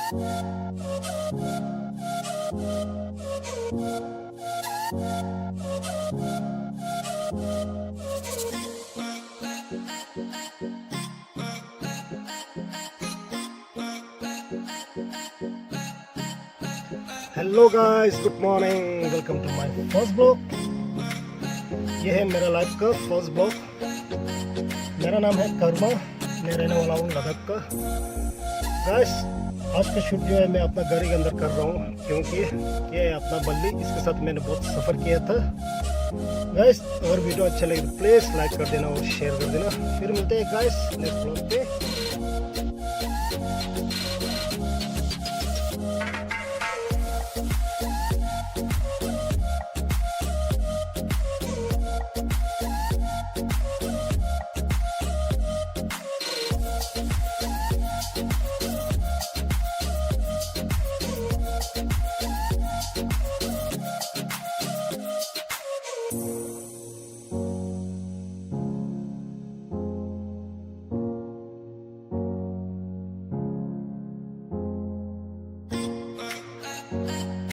Hello guys, good morning, welcome to my first blog. ये है मेरा लाइफ का फर्स्ट ब्लॉग। मेरा नाम है कर्मा, मैं रहने वाला हूँ लद्दाख का। गाइस, आज का शूट जो है मैं अपना घर के अंदर कर रहा हूँ, क्योंकि ये है अपना बल्ली, इसके साथ मैंने बहुत सफ़र किया था। गाइस, अगर वीडियो अच्छा लगे तो प्लीज़ लाइक कर देना और शेयर कर देना। फिर मिलते हैं गाइस नेक्स्ट ब्लॉग पे।